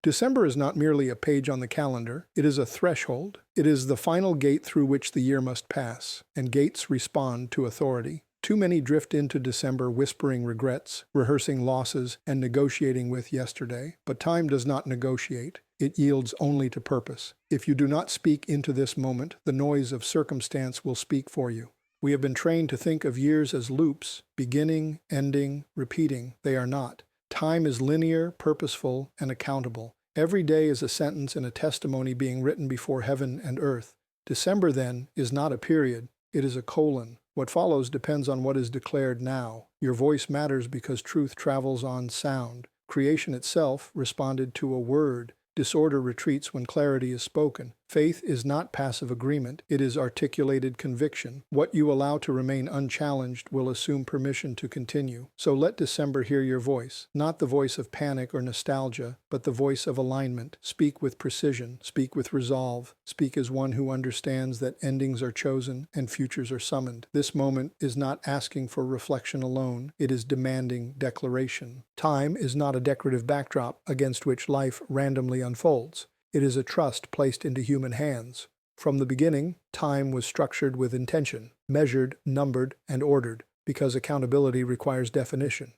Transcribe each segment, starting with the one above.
December is not merely a page on the calendar, it is a threshold. It is the final gate through which the year must pass, and gates respond to authority. Too many drift into December whispering regrets, rehearsing losses, and negotiating with yesterday. But time does not negotiate. It yields only to purpose. If you do not speak into this moment, the noise of circumstance will speak for you. We have been trained to think of years as loops, beginning, ending, repeating. They are not. Time is linear, purposeful, and accountable. Every day is a sentence and a testimony being written before heaven and earth. December, then, is not a period. It is a colon. What follows depends on what is declared now. Your voice matters because truth travels on sound. Creation itself responded to a word. Disorder retreats when clarity is spoken. Faith is not passive agreement, it is articulated conviction. What you allow to remain unchallenged will assume permission to continue. So let December hear your voice, not the voice of panic or nostalgia, but the voice of alignment. Speak with precision, speak with resolve, speak as one who understands that endings are chosen and futures are summoned. This moment is not asking for reflection alone, it is demanding declaration. Time is not a decorative backdrop against which life randomly unfolds. It is a trust placed into human hands. From the beginning, time was structured with intention, measured, numbered, and ordered, because accountability requires definition.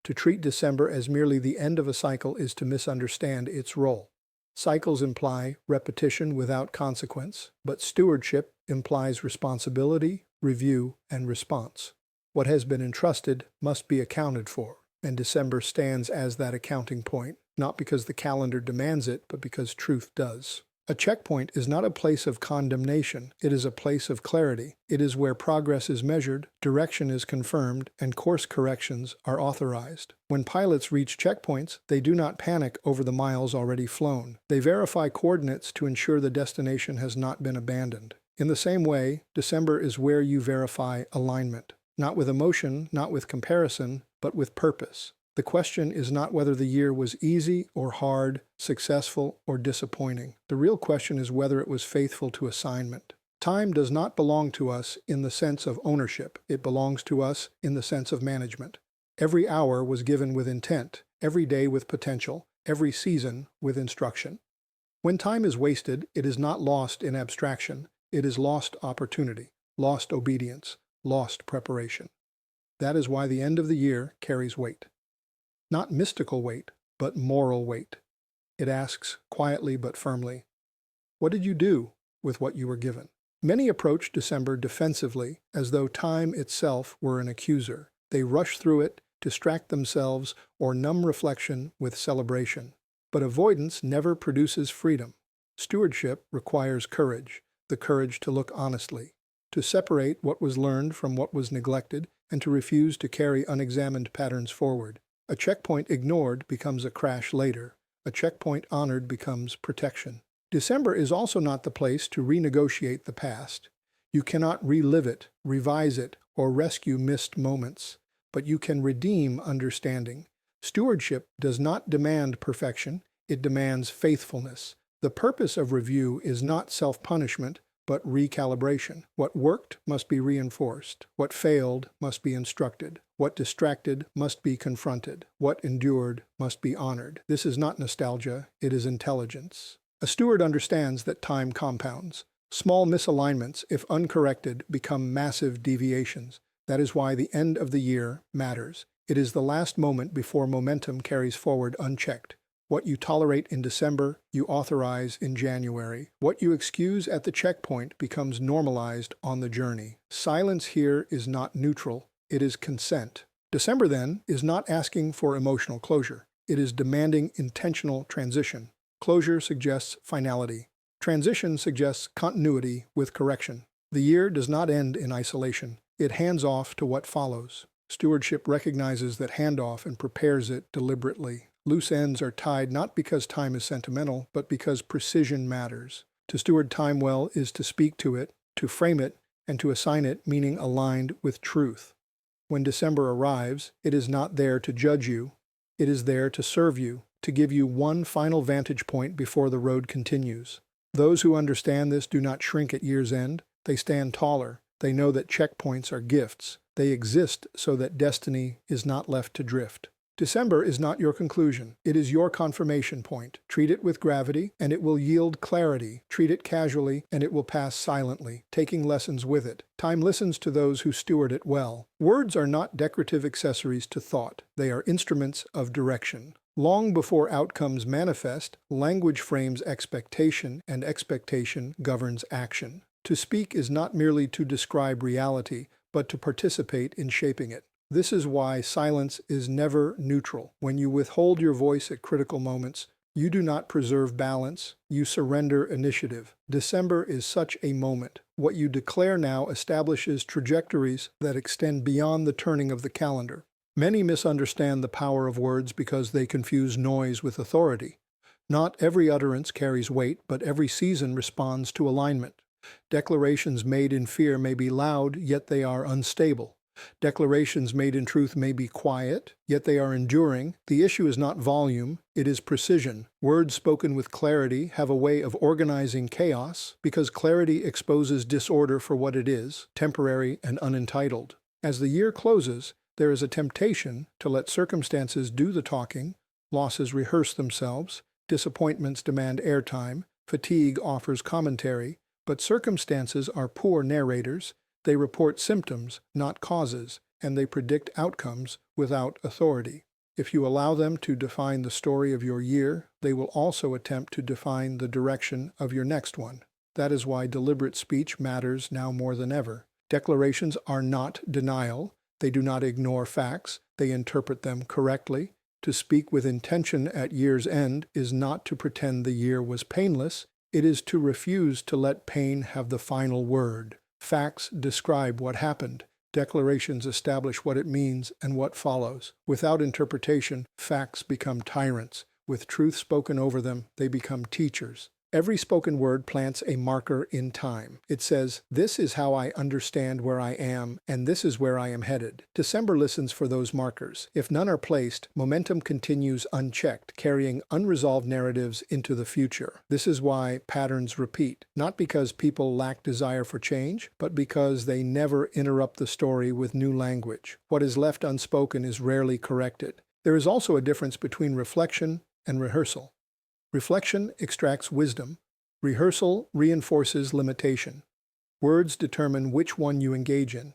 To treat December as merely the end of a cycle is to misunderstand its role. Cycles imply repetition without consequence, but stewardship implies responsibility, review, and response. What has been entrusted must be accounted for, and December stands as that accounting point. Not because the calendar demands it, but because truth does. A checkpoint is not a place of condemnation, it is a place of clarity. It is where progress is measured, direction is confirmed, and course corrections are authorized. When pilots reach checkpoints, they do not panic over the miles already flown. They verify coordinates to ensure the destination has not been abandoned. In the same way, December is where you verify alignment. Not with emotion, not with comparison, but with purpose. The question is not whether the year was easy or hard, successful or disappointing. The real question is whether it was faithful to assignment. Time does not belong to us in the sense of ownership. It belongs to us in the sense of management. Every hour was given with intent, every day with potential, every season with instruction. When time is wasted, it is not lost in abstraction. It is lost opportunity, lost obedience, lost preparation. That is why the end of the year carries weight. Not mystical weight, but moral weight. It asks quietly but firmly, what did you do with what you were given? Many approach December defensively, as though time itself were an accuser. They rush through it, distract themselves, or numb reflection with celebration. But avoidance never produces freedom. Stewardship requires courage, the courage to look honestly, to separate what was learned from what was neglected, and to refuse to carry unexamined patterns forward. A checkpoint ignored becomes a crash later. A checkpoint honored becomes protection. December is also not the place to renegotiate the past. You cannot relive it, revise it, or rescue missed moments, but you can redeem understanding. Stewardship does not demand perfection, it demands faithfulness. The purpose of review is not self-punishment, but recalibration. What worked must be reinforced. What failed must be instructed. What distracted must be confronted. What endured must be honored. This is not nostalgia, it is intelligence. A steward understands that time compounds. Small misalignments, if uncorrected, become massive deviations. That is why the end of the year matters. It is the last moment before momentum carries forward unchecked. What you tolerate in December, you authorize in January. What you excuse at the checkpoint becomes normalized on the journey. Silence here is not neutral, it is consent. December, then, is not asking for emotional closure. It is demanding intentional transition. Closure suggests finality. Transition suggests continuity with correction. The year does not end in isolation. It hands off to what follows. Stewardship recognizes that handoff and prepares it deliberately. Loose ends are tied not because time is sentimental, but because precision matters. To steward time well is to speak to it, to frame it, and to assign it meaning aligned with truth. When December arrives, it is not there to judge you. It is there to serve you, to give you one final vantage point before the road continues. Those who understand this do not shrink at year's end. They stand taller. They know that checkpoints are gifts. They exist so that destiny is not left to drift. December is not your conclusion. It is your confirmation point. Treat it with gravity, and it will yield clarity. Treat it casually, and it will pass silently, taking lessons with it. Time listens to those who steward it well. Words are not decorative accessories to thought. They are instruments of direction. Long before outcomes manifest, language frames expectation, and expectation governs action. To speak is not merely to describe reality, but to participate in shaping it. This is why silence is never neutral. When you withhold your voice at critical moments, you do not preserve balance, you surrender initiative. December is such a moment. What you declare now establishes trajectories that extend beyond the turning of the calendar. Many misunderstand the power of words because they confuse noise with authority. Not every utterance carries weight, but every season responds to alignment. Declarations made in fear may be loud, yet they are unstable. Declarations made in truth may be quiet, yet they are enduring. The issue is not volume, it is precision. Words spoken with clarity have a way of organizing chaos, because clarity exposes disorder for what it is, temporary and unentitled. As the year closes, there is a temptation to let circumstances do the talking, losses rehearse themselves, disappointments demand airtime, fatigue offers commentary, but circumstances are poor narrators. They report symptoms, not causes, and they predict outcomes without authority. If you allow them to define the story of your year, they will also attempt to define the direction of your next one. That is why deliberate speech matters now more than ever. Declarations are not denial. They do not ignore facts. They interpret them correctly. To speak with intention at year's end is not to pretend the year was painless. It is to refuse to let pain have the final word. Facts describe what happened. Declarations establish what it means and what follows. Without interpretation, facts become tyrants. With truth spoken over them, they become teachers. Every spoken word plants a marker in time. It says, "This is how I understand where I am, and this is where I am headed." December listens for those markers. If none are placed, momentum continues unchecked, carrying unresolved narratives into the future. This is why patterns repeat, not because people lack desire for change, but because they never interrupt the story with new language. What is left unspoken is rarely corrected. There is also a difference between reflection and rehearsal. Reflection extracts wisdom. Rehearsal reinforces limitation. Words determine which one you engage in.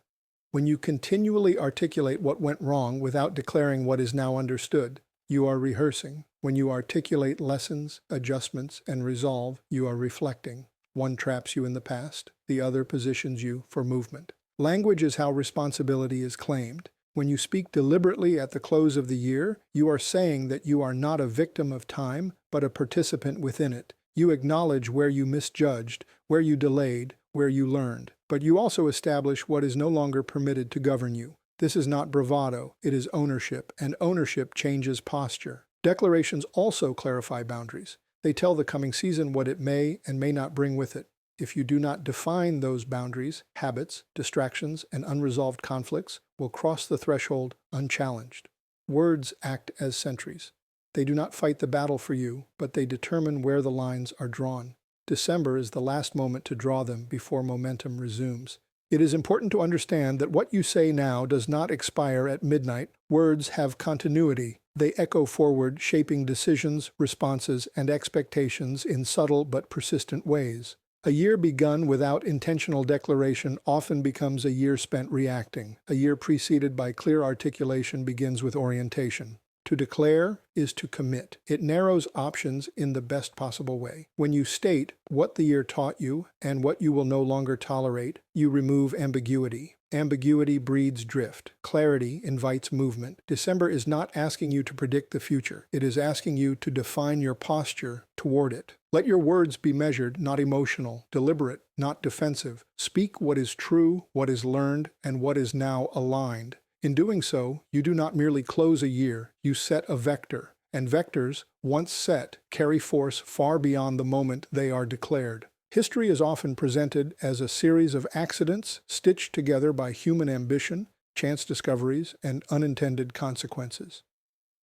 When you continually articulate what went wrong without declaring what is now understood, you are rehearsing. When you articulate lessons, adjustments, and resolve, you are reflecting. One traps you in the past, the other positions you for movement. Language is how responsibility is claimed. When you speak deliberately at the close of the year, you are saying that you are not a victim of time, but a participant within it. You acknowledge where you misjudged, where you delayed, where you learned. But you also establish what is no longer permitted to govern you. This is not bravado, it is ownership, and ownership changes posture. Declarations also clarify boundaries. They tell the coming season what it may and may not bring with it. If you do not define those boundaries, habits, distractions, and unresolved conflicts will cross the threshold unchallenged. Words act as sentries. They do not fight the battle for you, but they determine where the lines are drawn. December is the last moment to draw them before momentum resumes. It is important to understand that what you say now does not expire at midnight. Words have continuity. They echo forward, shaping decisions, responses, and expectations in subtle but persistent ways. A year begun without intentional declaration often becomes a year spent reacting. A year preceded by clear articulation begins with orientation. To declare is to commit. It narrows options in the best possible way. When you state what the year taught you and what you will no longer tolerate, you remove ambiguity. Ambiguity breeds drift. Clarity invites movement. December is not asking you to predict the future. It is asking you to define your posture toward it. Let your words be measured, not emotional, deliberate, not defensive. Speak what is true, what is learned, and what is now aligned. In doing so, you do not merely close a year, you set a vector. And vectors, once set, carry force far beyond the moment they are declared. History is often presented as a series of accidents stitched together by human ambition, chance discoveries, and unintended consequences.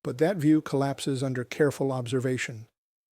But that view collapses under careful observation.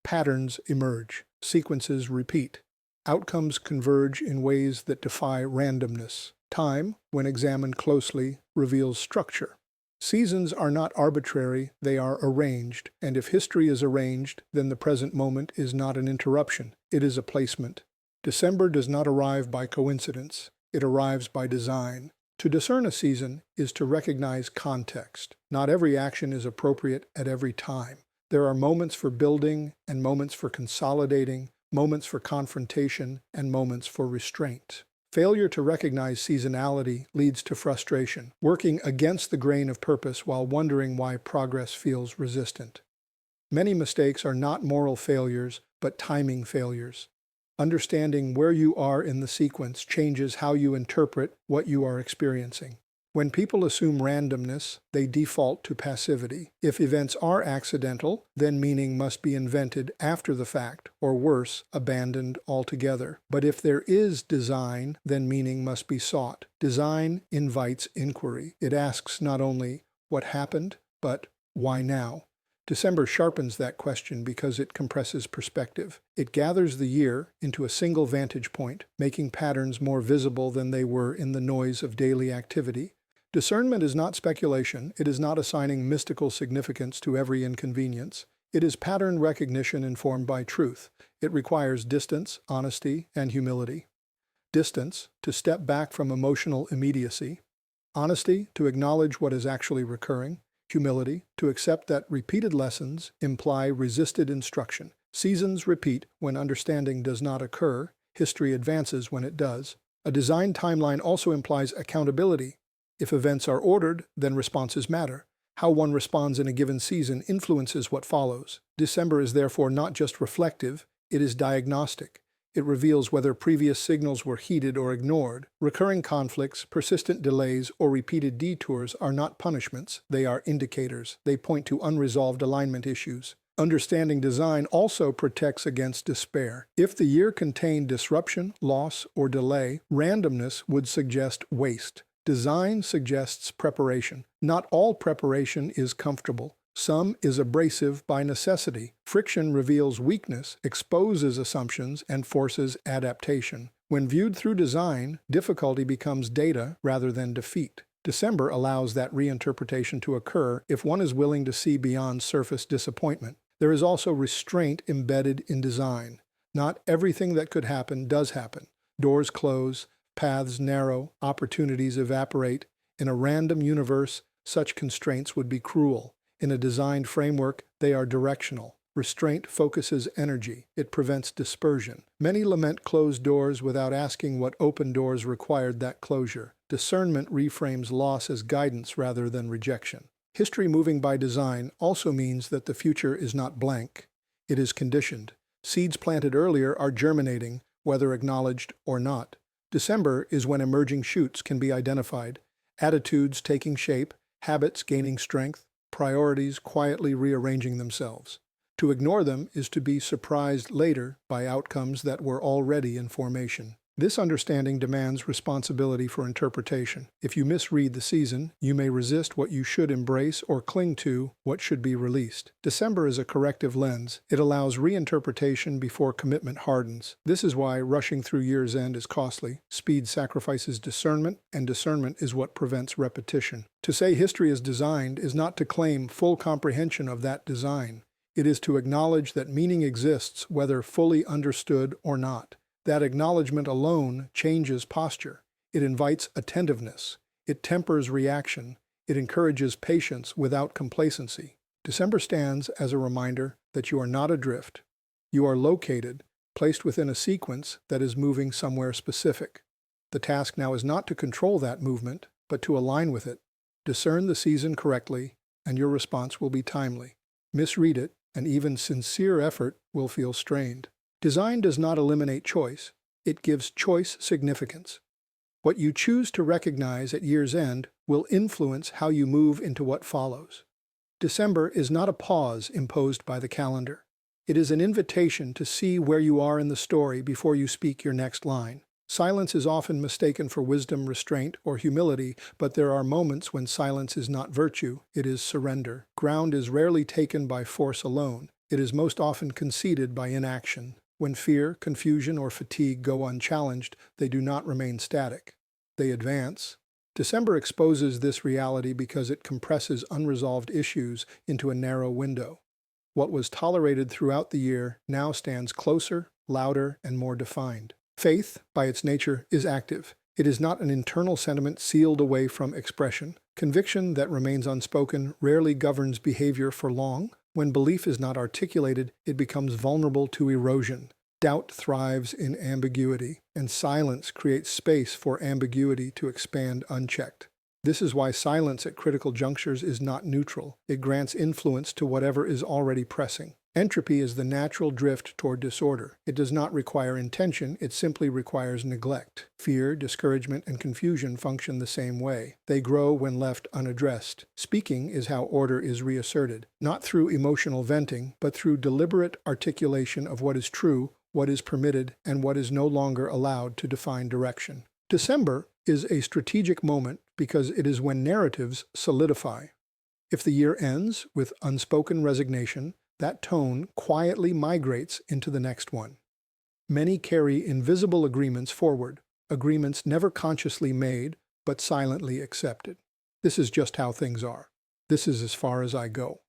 Patterns emerge, sequences repeat, outcomes converge in ways that defy randomness. Time, when examined closely, reveals structure. Seasons are not arbitrary, they are arranged, and if history is arranged, then the present moment is not an interruption, it is a placement. December does not arrive by coincidence, it arrives by design. To discern a season is to recognize context. Not every action is appropriate at every time. There are moments for building and moments for consolidating, moments for confrontation and moments for restraint. Failure to recognize seasonality leads to frustration, working against the grain of purpose while wondering why progress feels resistant. Many mistakes are not moral failures, but timing failures. Understanding where you are in the sequence changes how you interpret what you are experiencing. When people assume randomness, they default to passivity. If events are accidental, then meaning must be invented after the fact, or worse, abandoned altogether. But if there is design, then meaning must be sought. Design invites inquiry. It asks not only what happened, but why now? December sharpens that question because it compresses perspective. It gathers the year into a single vantage point, making patterns more visible than they were in the noise of daily activity. Discernment is not speculation. It is not assigning mystical significance to every inconvenience. It is pattern recognition informed by truth. It requires distance, honesty, and humility. Distance, to step back from emotional immediacy. Honesty, to acknowledge what is actually recurring. Humility, to accept that repeated lessons imply resisted instruction. Seasons repeat when understanding does not occur. History advances when it does. A design timeline also implies accountability. If events are ordered, then responses matter. How one responds in a given season influences what follows. December is therefore not just reflective, it is diagnostic. It reveals whether previous signals were heeded or ignored. Recurring conflicts, persistent delays, or repeated detours are not punishments, they are indicators. They point to unresolved alignment issues. Understanding design also protects against despair. If the year contained disruption, loss, or delay, randomness would suggest waste. Design suggests preparation. Not all preparation is comfortable. Some is abrasive by necessity. Friction reveals weakness, exposes assumptions, and forces adaptation. When viewed through design, difficulty becomes data rather than defeat. December allows that reinterpretation to occur if one is willing to see beyond surface disappointment. There is also restraint embedded in design. Not everything that could happen does happen. Doors close, paths narrow, opportunities evaporate. In a random universe, such constraints would be cruel. In a designed framework, they are directional. Restraint focuses energy. It prevents dispersion. Many lament closed doors without asking what open doors required that closure. Discernment reframes loss as guidance rather than rejection. History moving by design also means that the future is not blank. It is conditioned. Seeds planted earlier are germinating, whether acknowledged or not. December is when emerging shoots can be identified, attitudes taking shape, habits gaining strength, priorities quietly rearranging themselves. To ignore them is to be surprised later by outcomes that were already in formation. This understanding demands responsibility for interpretation. If you misread the season, you may resist what you should embrace or cling to what should be released. December is a corrective lens. It allows reinterpretation before commitment hardens. This is why rushing through year's end is costly. Speed sacrifices discernment, and discernment is what prevents repetition. To say history is designed is not to claim full comprehension of that design. It is to acknowledge that meaning exists whether fully understood or not. That acknowledgement alone changes posture. It invites attentiveness. It tempers reaction. It encourages patience without complacency. December stands as a reminder that you are not adrift. You are located, placed within a sequence that is moving somewhere specific. The task now is not to control that movement, but to align with it. Discern the season correctly, and your response will be timely. Misread it, and even sincere effort will feel strained. Design does not eliminate choice. It gives choice significance. What you choose to recognize at year's end will influence how you move into what follows. December is not a pause imposed by the calendar. It is an invitation to see where you are in the story before you speak your next line. Silence is often mistaken for wisdom, restraint, or humility, but there are moments when silence is not virtue, it is surrender. Ground is rarely taken by force alone. It is most often conceded by inaction. When fear, confusion, or fatigue go unchallenged, they do not remain static. They advance. December exposes this reality because it compresses unresolved issues into a narrow window. What was tolerated throughout the year now stands closer, louder, and more defined. Faith, by its nature, is active. It is not an internal sentiment sealed away from expression. Conviction that remains unspoken rarely governs behavior for long. When belief is not articulated, it becomes vulnerable to erosion. Doubt thrives in ambiguity, and silence creates space for ambiguity to expand unchecked. This is why silence at critical junctures is not neutral. It grants influence to whatever is already pressing. Entropy is the natural drift toward disorder. It does not require intention, it simply requires neglect. Fear, discouragement, and confusion function the same way. They grow when left unaddressed. Speaking is how order is reasserted, not through emotional venting, but through deliberate articulation of what is true, what is permitted, and what is no longer allowed to define direction. December is a strategic moment because it is when narratives solidify. If the year ends with unspoken resignation, that tone quietly migrates into the next one. Many carry invisible agreements forward, agreements never consciously made, but silently accepted. This is just how things are. This is as far as I go.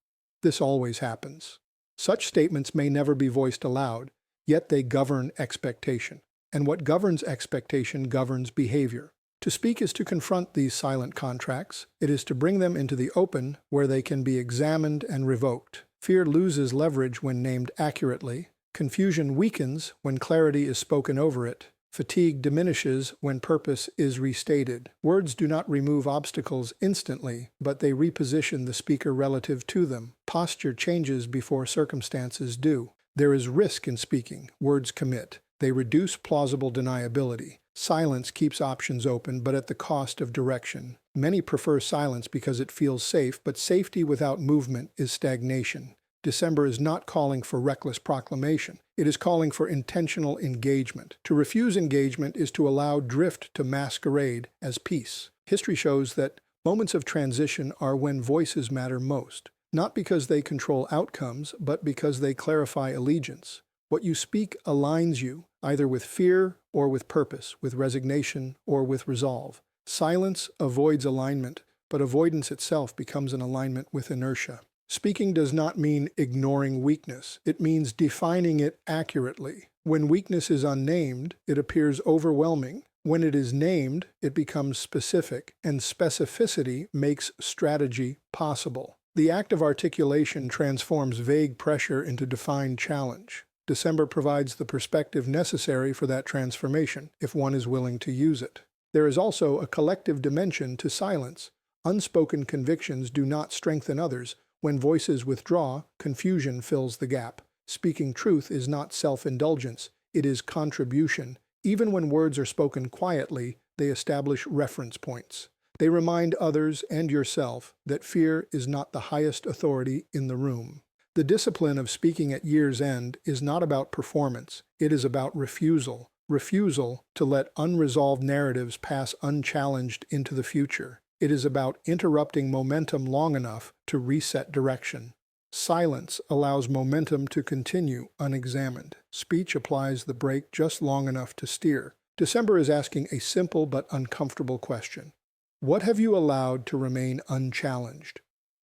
This always happens. Such statements may never be voiced aloud, yet they govern expectation. And what governs expectation governs behavior. To speak is to confront these silent contracts. It is to bring them into the open where they can be examined and revoked. Fear loses leverage when named accurately. Confusion weakens when clarity is spoken over it. Fatigue diminishes when purpose is restated. Words do not remove obstacles instantly, but they reposition the speaker relative to them. Posture changes before circumstances do. There is risk in speaking. Words commit. They reduce plausible deniability. Silence keeps options open, but at the cost of direction. Many prefer silence because it feels safe, but safety without movement is stagnation. December is not calling for reckless proclamation. It is calling for intentional engagement. To refuse engagement is to allow drift to masquerade as peace. History shows that moments of transition are when voices matter most, not because they control outcomes, but because they clarify allegiance. What you speak aligns you, either with fear or with purpose, with resignation or with resolve. Silence avoids alignment, but avoidance itself becomes an alignment with inertia. Speaking does not mean ignoring weakness. It means defining it accurately. When weakness is unnamed, it appears overwhelming. When it is named, it becomes specific, and specificity makes strategy possible. The act of articulation transforms vague pressure into defined challenge. December provides the perspective necessary for that transformation, if one is willing to use it. There is also a collective dimension to silence. Unspoken convictions do not strengthen others. When voices withdraw, confusion fills the gap. Speaking truth is not self-indulgence, it is contribution. Even when words are spoken quietly, they establish reference points. They remind others and yourself that fear is not the highest authority in the room. The discipline of speaking at year's end is not about performance, it is about refusal. Refusal to let unresolved narratives pass unchallenged into the future. It is about interrupting momentum long enough to reset direction. Silence allows momentum to continue unexamined. Speech applies the brake just long enough to steer. December is asking a simple but uncomfortable question. What have you allowed to remain unchallenged?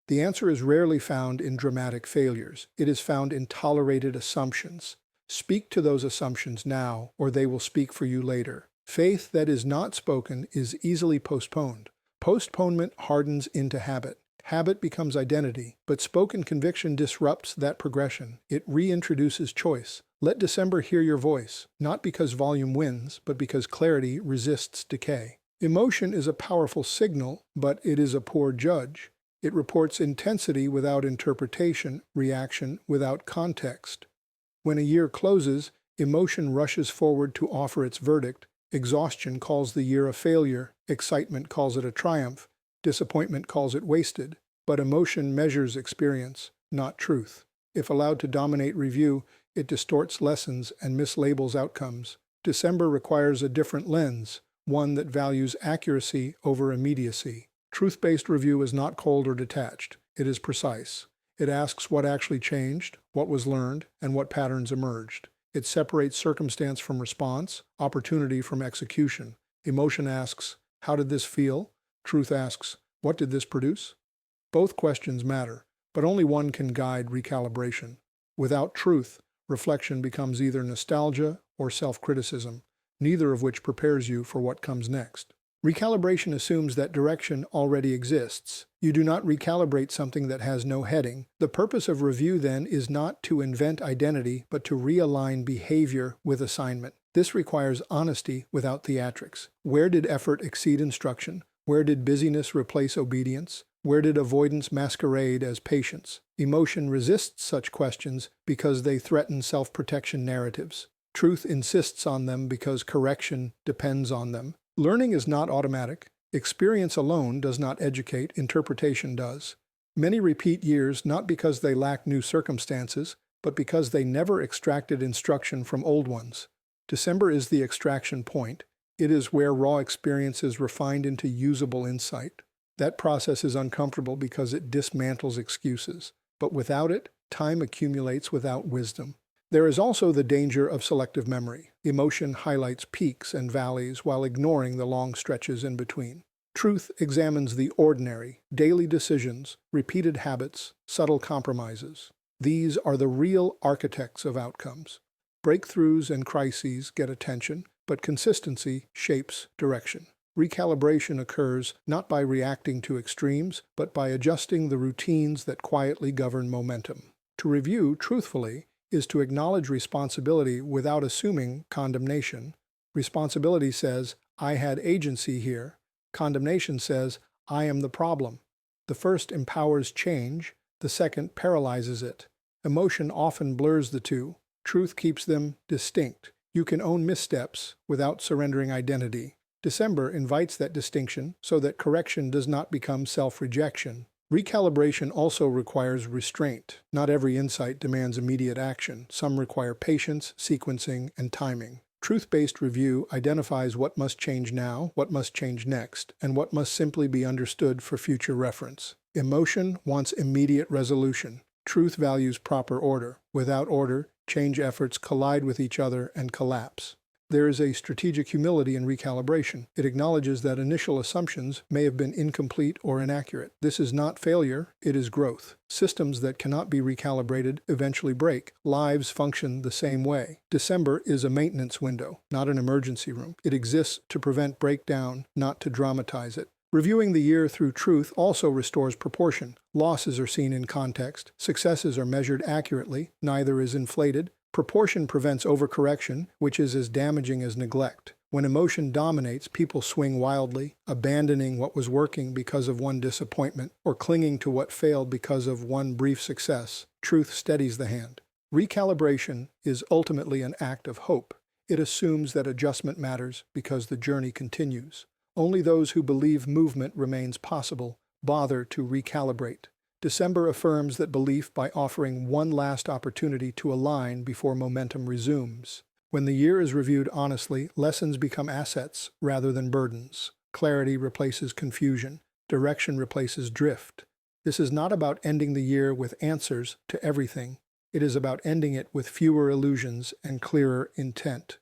The answer is rarely found in dramatic failures. It is found in tolerated assumptions. Speak to those assumptions now, or they will speak for you later. Faith that is not spoken is easily postponed. Postponement hardens into habit. Habit becomes identity, but spoken conviction disrupts that progression. It reintroduces choice. Let December hear your voice, not because volume wins, but because clarity resists decay. Emotion is a powerful signal, but it is a poor judge. It reports intensity without interpretation, reaction without context. When a year closes, emotion rushes forward to offer its verdict. Exhaustion calls the year a failure, excitement calls it a triumph, disappointment calls it wasted. But emotion measures experience, not truth. If allowed to dominate review, it distorts lessons and mislabels outcomes. December requires a different lens, one that values accuracy over immediacy. Truth-based review is not cold or detached. It is precise. It asks what actually changed, what was learned, and what patterns emerged. It separates circumstance from response, opportunity from execution. Emotion asks, how did this feel? Truth asks, what did this produce? Both questions matter, but only one can guide recalibration. Without truth, reflection becomes either nostalgia or self-criticism, neither of which prepares you for what comes next. Recalibration assumes that direction already exists. You do not recalibrate something that has no heading. The purpose of review, then, is not to invent identity, but to realign behavior with assignment. This requires honesty without theatrics. Where did effort exceed instruction? Where did busyness replace obedience? Where did avoidance masquerade as patience? Emotion resists such questions because they threaten self-protection narratives. Truth insists on them because correction depends on them. Learning is not automatic. Experience alone does not educate, interpretation does. Many repeat years not because they lack new circumstances, but because they never extracted instruction from old ones. December is the extraction point. It is where raw experience is refined into usable insight. That process is uncomfortable because it dismantles excuses. But without it, time accumulates without wisdom. There is also the danger of selective memory. Emotion highlights peaks and valleys while ignoring the long stretches in between. Truth examines the ordinary, daily decisions, repeated habits, subtle compromises. These are the real architects of outcomes. Breakthroughs and crises get attention, but consistency shapes direction. Recalibration occurs not by reacting to extremes, but by adjusting the routines that quietly govern momentum. To review truthfully is to acknowledge responsibility without assuming condemnation. Responsibility says, I had agency here. Condemnation says, I am the problem. The first empowers change, the second paralyzes it. Emotion often blurs the two. Truth keeps them distinct. You can own missteps without surrendering identity. December invites that distinction so that correction does not become self-rejection. Recalibration also requires restraint. Not every insight demands immediate action. Some require patience, sequencing, and timing. Truth-based review identifies what must change now, what must change next, and what must simply be understood for future reference. Emotion wants immediate resolution. Truth values proper order. Without order, change efforts collide with each other and collapse. There is a strategic humility in recalibration. It acknowledges that initial assumptions may have been incomplete or inaccurate. This is not failure, it is growth. Systems that cannot be recalibrated eventually break. Lives function the same way. December is a maintenance window, not an emergency room. It exists to prevent breakdown, not to dramatize it. Reviewing the year through truth also restores proportion. Losses are seen in context. Successes are measured accurately. Neither is inflated. Proportion prevents overcorrection, which is as damaging as neglect. When emotion dominates, people swing wildly, abandoning what was working because of one disappointment, or clinging to what failed because of one brief success. Truth steadies the hand. Recalibration is ultimately an act of hope. It assumes that adjustment matters because the journey continues. Only those who believe movement remains possible bother to recalibrate. December affirms that belief by offering one last opportunity to align before momentum resumes. When the year is reviewed honestly, lessons become assets rather than burdens. Clarity replaces confusion. Direction replaces drift. This is not about ending the year with answers to everything. It is about ending it with fewer illusions and clearer intent.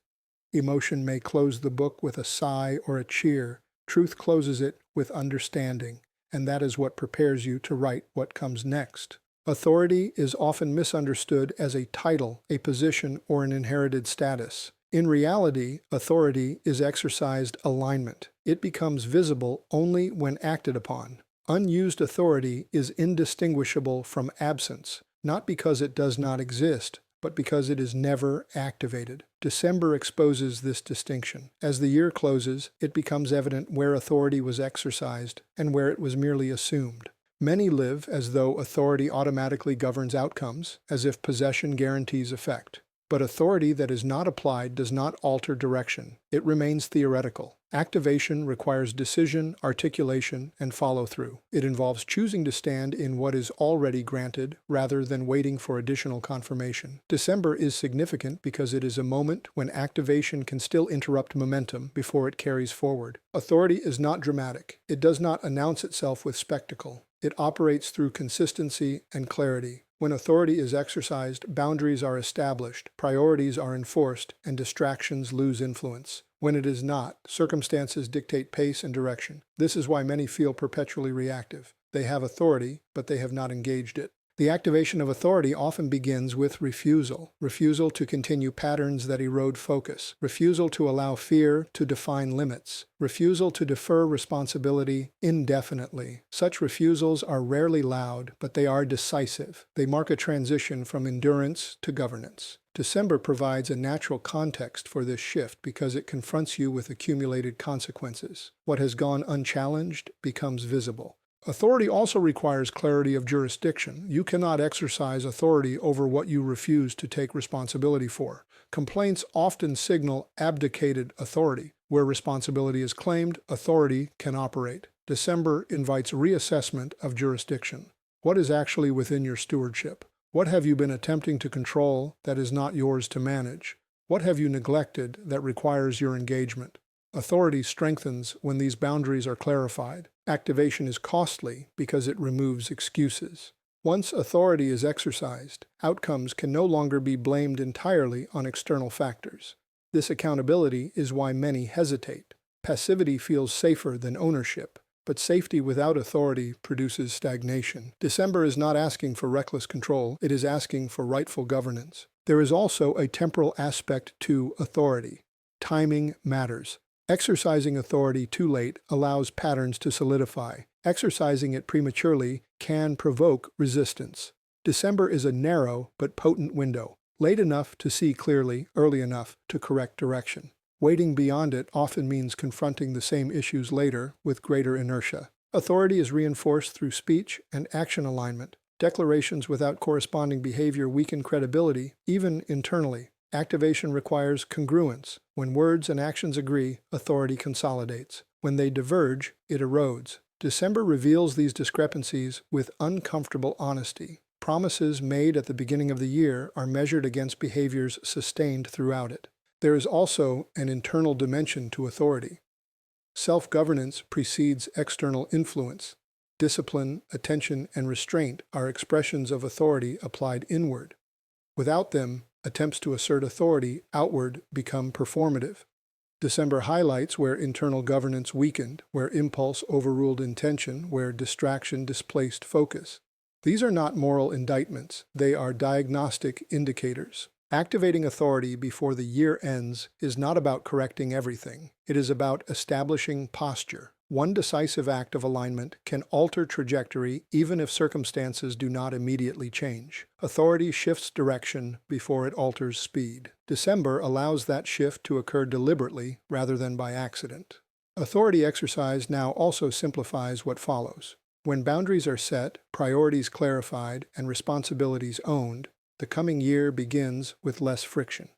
Emotion may close the book with a sigh or a cheer. Truth closes it with understanding. And that is what prepares you to write what comes next. Authority is often misunderstood as a title, a position, or an inherited status. In reality, authority is exercised alignment. It becomes visible only when acted upon. Unused authority is indistinguishable from absence, not because it does not exist, but because it is never activated. December exposes this distinction. As the year closes, it becomes evident where authority was exercised and where it was merely assumed. Many live as though authority automatically governs outcomes, as if possession guarantees effect. But authority that is not applied does not alter direction. It remains theoretical. Activation requires decision, articulation, and follow-through. It involves choosing to stand in what is already granted rather than waiting for additional confirmation. December is significant because it is a moment when activation can still interrupt momentum before it carries forward. Authority is not dramatic. It does not announce itself with spectacle. It operates through consistency and clarity. When authority is exercised, boundaries are established, priorities are enforced, and distractions lose influence. When it is not, circumstances dictate pace and direction. This is why many feel perpetually reactive. They have authority, but they have not engaged it. The activation of authority often begins with refusal. Refusal to continue patterns that erode focus. Refusal to allow fear to define limits. Refusal to defer responsibility indefinitely. Such refusals are rarely loud, but they are decisive. They mark a transition from endurance to governance. December provides a natural context for this shift because it confronts you with accumulated consequences. What has gone unchallenged becomes visible. Authority also requires clarity of jurisdiction. You cannot exercise authority over what you refuse to take responsibility for. Complaints often signal abdicated authority. Where responsibility is claimed, authority can operate. December invites reassessment of jurisdiction. What is actually within your stewardship? What have you been attempting to control that is not yours to manage? What have you neglected that requires your engagement? Authority strengthens when these boundaries are clarified. Activation is costly because it removes excuses. Once authority is exercised, outcomes can no longer be blamed entirely on external factors. This accountability is why many hesitate. Passivity feels safer than ownership, but safety without authority produces stagnation. December is not asking for reckless control, it is asking for rightful governance. There is also a temporal aspect to authority. Timing matters. Exercising authority too late allows patterns to solidify. Exercising it prematurely can provoke resistance. December is a narrow but potent window, late enough to see clearly, early enough to correct direction. Waiting beyond it often means confronting the same issues later with greater inertia. Authority is reinforced through speech and action alignment. Declarations without corresponding behavior weaken credibility, even internally. Activation requires congruence. When words and actions agree, authority consolidates. When they diverge, it erodes. December reveals these discrepancies with uncomfortable honesty. Promises made at the beginning of the year are measured against behaviors sustained throughout it. There is also an internal dimension to authority. Self-governance precedes external influence. Discipline, attention, and restraint are expressions of authority applied inward. Without them, attempts to assert authority outward become performative. December highlights where internal governance weakened, where impulse overruled intention, where distraction displaced focus. These are not moral indictments, they are diagnostic indicators. Activating authority before the year ends is not about correcting everything. It is about establishing posture. One decisive act of alignment can alter trajectory even if circumstances do not immediately change. Authority shifts direction before it alters speed. December allows that shift to occur deliberately rather than by accident. Authority exercise now also simplifies what follows. When boundaries are set, priorities clarified, and responsibilities owned, the coming year begins with less friction.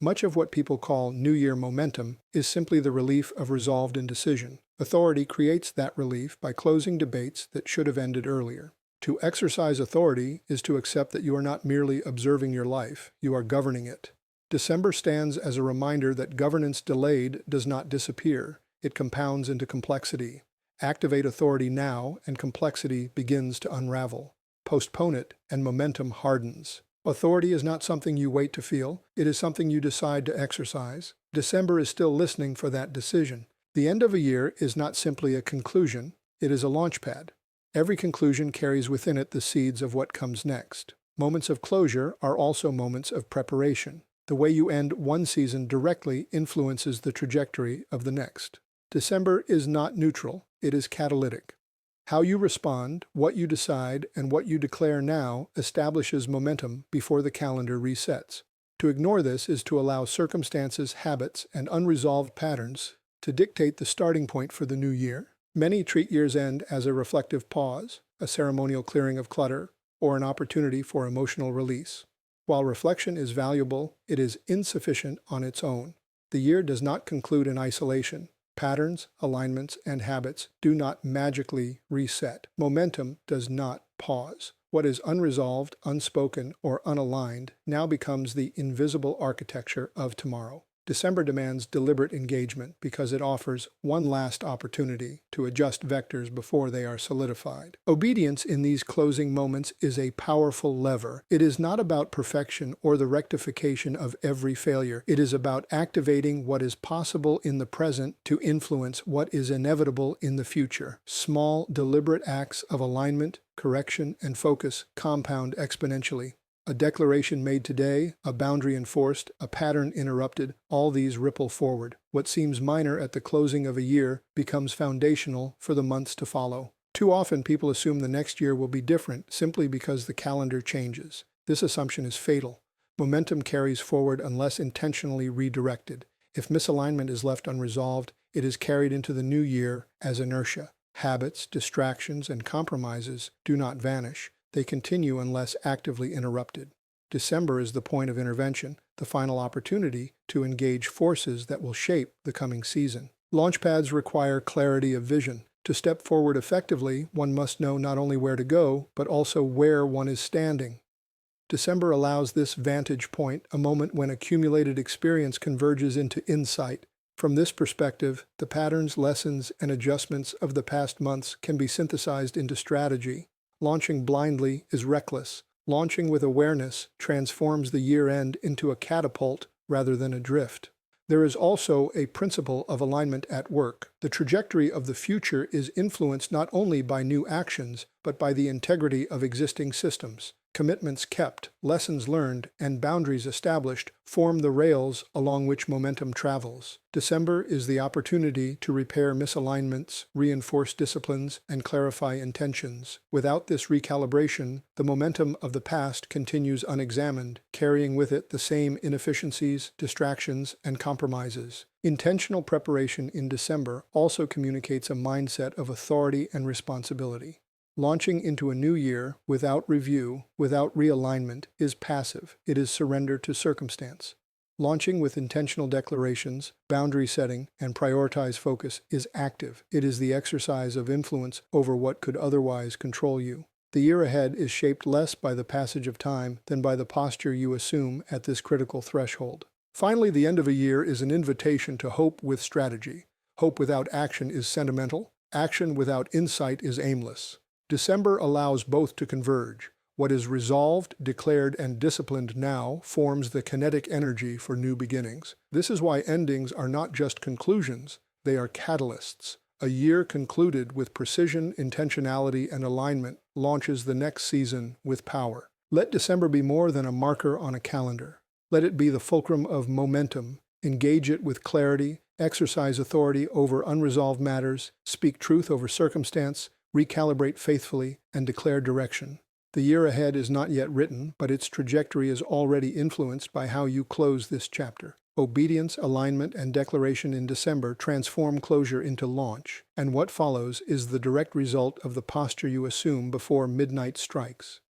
Much of what people call New Year momentum is simply the relief of resolved indecision. Authority creates that relief by closing debates that should have ended earlier. To exercise authority is to accept that you are not merely observing your life, you are governing it. December stands as a reminder that governance delayed does not disappear, it compounds into complexity. Activate authority now, and complexity begins to unravel. Postpone it, and momentum hardens. Authority is not something you wait to feel, it is something you decide to exercise. December is still listening for that decision. The end of a year is not simply a conclusion, it is a launchpad. Every conclusion carries within it the seeds of what comes next. Moments of closure are also moments of preparation. The way you end one season directly influences the trajectory of the next. December is not neutral, it is catalytic. How you respond, what you decide, and what you declare now establishes momentum before the calendar resets. To ignore this is to allow circumstances, habits, and unresolved patterns to dictate the starting point for the new year. Many treat year's end as a reflective pause, a ceremonial clearing of clutter, or an opportunity for emotional release. While reflection is valuable, it is insufficient on its own. The year does not conclude in isolation. Patterns, alignments, and habits do not magically reset. Momentum does not pause. What is unresolved, unspoken, or unaligned now becomes the invisible architecture of tomorrow. December demands deliberate engagement because it offers one last opportunity to adjust vectors before they are solidified. Obedience in these closing moments is a powerful lever. It is not about perfection or the rectification of every failure. It is about activating what is possible in the present to influence what is inevitable in the future. Small, deliberate acts of alignment, correction, and focus compound exponentially. A declaration made today, a boundary enforced, a pattern interrupted, all these ripple forward. What seems minor at the closing of a year becomes foundational for the months to follow. Too often people assume the next year will be different simply because the calendar changes. This assumption is fatal. Momentum carries forward unless intentionally redirected. If misalignment is left unresolved, it is carried into the new year as inertia. Habits, distractions, and compromises do not vanish. They continue unless actively interrupted. December is the point of intervention, the final opportunity to engage forces that will shape the coming season. Launchpads require clarity of vision. To step forward effectively, one must know not only where to go, but also where one is standing. December allows this vantage point, a moment when accumulated experience converges into insight. From this perspective, the patterns, lessons, and adjustments of the past months can be synthesized into strategy. Launching blindly is reckless. Launching with awareness transforms the year-end into a catapult rather than a drift. There is also a principle of alignment at work. The trajectory of the future is influenced not only by new actions, but by the integrity of existing systems. Commitments kept, lessons learned, and boundaries established form the rails along which momentum travels. December is the opportunity to repair misalignments, reinforce disciplines, and clarify intentions. Without this recalibration, the momentum of the past continues unexamined, carrying with it the same inefficiencies, distractions, and compromises. Intentional preparation in December also communicates a mindset of authority and responsibility. Launching into a new year without review, without realignment, is passive. It is surrender to circumstance. Launching with intentional declarations, boundary setting, and prioritized focus is active. It is the exercise of influence over what could otherwise control you. The year ahead is shaped less by the passage of time than by the posture you assume at this critical threshold. Finally, the end of a year is an invitation to hope with strategy. Hope without action is sentimental. Action without insight is aimless. December allows both to converge. What is resolved, declared, and disciplined now forms the kinetic energy for new beginnings. This is why endings are not just conclusions, they are catalysts. A year concluded with precision, intentionality, and alignment launches the next season with power. Let December be more than a marker on a calendar. Let it be the fulcrum of momentum. Engage it with clarity, exercise authority over unresolved matters, speak truth over circumstance, recalibrate faithfully, and declare direction. The year ahead is not yet written, but its trajectory is already influenced by how you close this chapter. Obedience, alignment, and declaration in December transform closure into launch, and what follows is the direct result of the posture you assume before midnight strikes.